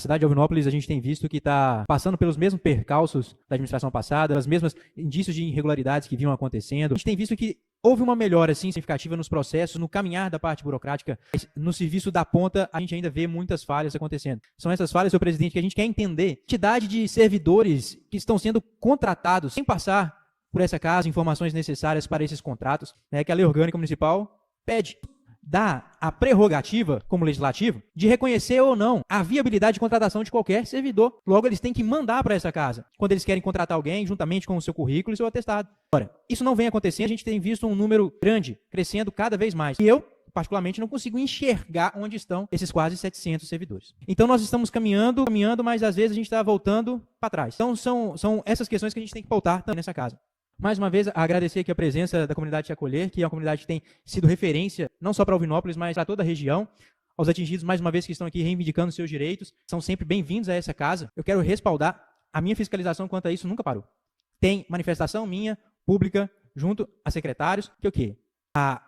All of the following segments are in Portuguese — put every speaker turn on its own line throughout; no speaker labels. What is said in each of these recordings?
cidade de Alvinópolis, a gente tem visto que está passando pelos mesmos percalços da administração passada, os mesmos indícios de irregularidades que vinham acontecendo. A gente tem visto que houve uma melhora assim, significativa nos processos, no caminhar da parte burocrática. No serviço da ponta, a gente ainda vê muitas falhas acontecendo. São essas falhas, senhor presidente, que a gente quer entender. A quantidade de servidores que estão sendo contratados sem passar por essa casa, informações necessárias para esses contratos, né, que a lei orgânica municipal pede. Dá a prerrogativa, como legislativo, de reconhecer ou não a viabilidade de contratação de qualquer servidor. Logo, eles têm que mandar para essa casa, quando eles querem contratar alguém, juntamente com o seu currículo e seu atestado. Ora, isso não vem acontecendo, a gente tem visto um número grande, crescendo cada vez mais. E eu, particularmente, não consigo enxergar onde estão esses quase 700 servidores. Então, nós estamos caminhando, mas às vezes a gente está voltando para trás. Então, são essas questões que a gente tem que pautar também nessa casa. Mais uma vez, agradecer aqui a presença da comunidade Te Acolher, que é uma comunidade que tem sido referência, não só para Alvinópolis, mas para toda a região. Aos atingidos, mais uma vez, que estão aqui reivindicando seus direitos, são sempre bem-vindos a essa casa. Eu quero respaldar, a minha fiscalização quanto a isso nunca parou. Tem manifestação minha, pública, junto a secretários, que o quê?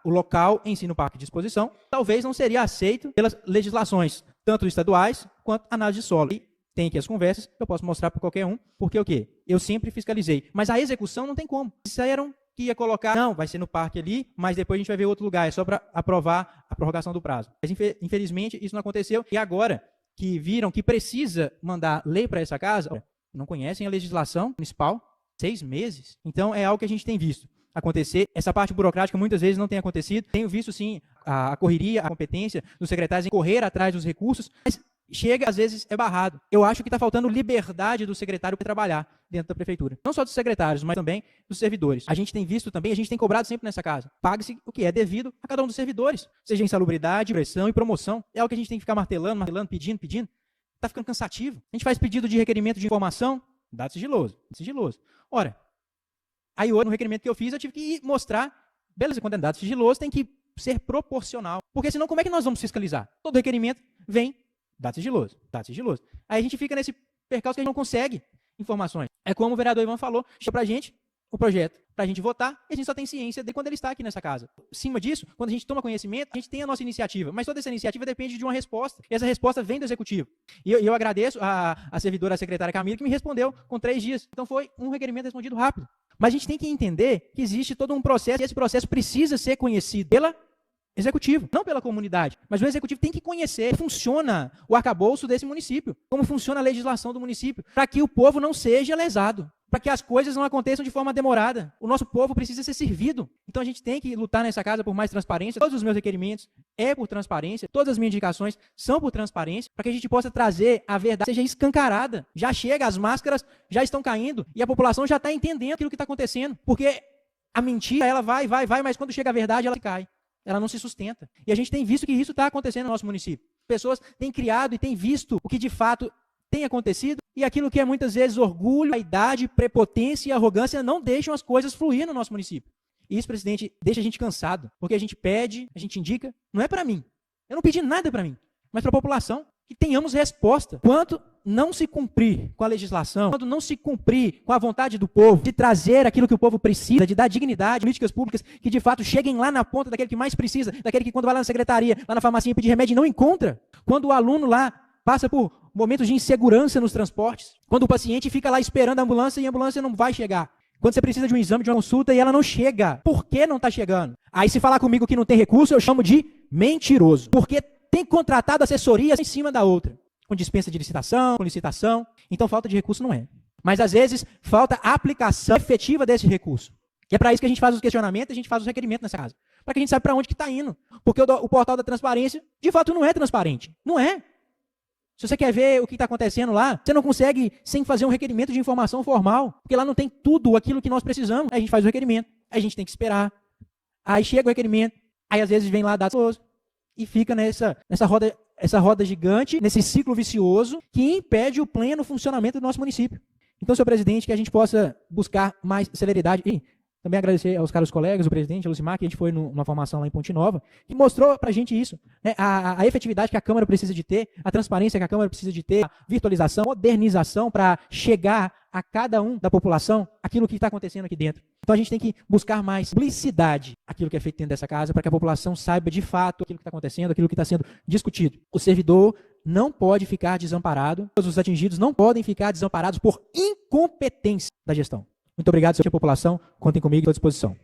O local em si no parque de exposição talvez não seria aceito pelas legislações, tanto estaduais quanto análise de solo. Tem aqui as conversas, eu posso mostrar para qualquer um, porque o quê? Eu sempre fiscalizei. Mas a execução não tem como. Disseram que ia colocar, não, vai ser no parque ali, mas depois a gente vai ver outro lugar, é só para aprovar a prorrogação do prazo. Mas infelizmente isso não aconteceu, e agora que viram que precisa mandar lei para essa casa, não conhecem a legislação municipal, 6 meses. Então é algo que a gente tem visto acontecer. Essa parte burocrática muitas vezes não tem acontecido. Tenho visto sim a correria, a competência dos secretários em correr atrás dos recursos, mas chega, às vezes, é barrado. Eu acho que está faltando liberdade do secretário para trabalhar dentro da prefeitura. Não só dos secretários, mas também dos servidores. A gente tem visto também, a gente tem cobrado sempre nessa casa. Pague-se o que é devido a cada um dos servidores. Seja insalubridade, pressão e promoção. É algo que a gente tem que ficar martelando, pedindo. Está ficando cansativo. A gente faz pedido de requerimento de informação, dado sigiloso. Ora, aí hoje, no requerimento que eu fiz, eu tive que mostrar, beleza, quando é dado sigiloso, tem que ser proporcional. Porque senão, como é que nós vamos fiscalizar? Todo requerimento vem dado sigiloso. Aí a gente fica nesse percalço que a gente não consegue informações. É como o vereador Ivan falou, chega pra gente o projeto, pra gente votar, e a gente só tem ciência de quando ele está aqui nessa casa. Acima disso, quando a gente toma conhecimento, a gente tem a nossa iniciativa, mas toda essa iniciativa depende de uma resposta, e essa resposta vem do executivo. E eu agradeço a servidora, a secretária Camila, que me respondeu com 3 dias. Então foi um requerimento respondido rápido. Mas a gente tem que entender que existe todo um processo, e esse processo precisa ser conhecido pela executivo, não pela comunidade, mas o executivo tem que conhecer como funciona o arcabouço desse município, como funciona a legislação do município, para que o povo não seja lesado, para que as coisas não aconteçam de forma demorada. O nosso povo precisa ser servido. Então a gente tem que lutar nessa casa por mais transparência. Todos os meus requerimentos é por transparência, todas as minhas indicações são por transparência, para que a gente possa trazer a verdade seja escancarada. Já chega, as máscaras já estão caindo e a população já está entendendo aquilo que está acontecendo, porque a mentira, ela vai, mas quando chega a verdade, ela cai. Ela não se sustenta. E a gente tem visto que isso está acontecendo no nosso município. Pessoas têm criado e têm visto o que de fato tem acontecido, e aquilo que é muitas vezes orgulho, vaidade, prepotência e arrogância não deixam as coisas fluir no nosso município. E isso, presidente, deixa a gente cansado, porque a gente pede, a gente indica, não é para mim. Eu não pedi nada para mim, mas para a população, que tenhamos resposta. Quanto não se cumprir com a legislação, quando não se cumprir com a vontade do povo, de trazer aquilo que o povo precisa, de dar dignidade, políticas públicas que de fato cheguem lá na ponta daquele que mais precisa, daquele que quando vai lá na secretaria, lá na farmacinha pedir remédio e não encontra, quando o aluno lá passa por momentos de insegurança nos transportes, quando o paciente fica lá esperando a ambulância e a ambulância não vai chegar, quando você precisa de um exame, de uma consulta e ela não chega. Por que não está chegando? Aí se falar comigo que não tem recurso, eu chamo de mentiroso, porque tem contratado assessorias em cima da outra, com dispensa de licitação, com licitação. Então, falta de recurso não é. Mas, às vezes, falta a aplicação efetiva desse recurso. E é para isso que a gente faz os questionamentos, a gente faz os requerimentos nessa casa. Para que a gente saiba para onde que está indo. Porque o portal da transparência, de fato, não é transparente. Não é. Se você quer ver o que está acontecendo lá, você não consegue sem fazer um requerimento de informação formal. Porque lá não tem tudo aquilo que nós precisamos. Aí a gente faz o requerimento, aí a gente tem que esperar. Aí chega o requerimento, aí às vezes vem lá dados e fica nessa roda gigante, nesse ciclo vicioso que impede o pleno funcionamento do nosso município. Então, senhor presidente, que a gente possa buscar mais celeridade. E também agradecer aos caros colegas, o presidente, a Lucimar, que a gente foi numa formação lá em Ponte Nova, que mostrou para a gente isso, né? A efetividade que a Câmara precisa de ter, a transparência que a Câmara precisa de ter, a virtualização, modernização para chegar a cada um da população aquilo que está acontecendo aqui dentro. Então a gente tem que buscar mais publicidade aquilo que é feito dentro dessa casa, para que a população saiba de fato aquilo que está acontecendo, aquilo que está sendo discutido. O servidor não pode ficar desamparado, os atingidos não podem ficar desamparados por incompetência da gestão. Muito obrigado, senhor população. Contem comigo, estou à disposição.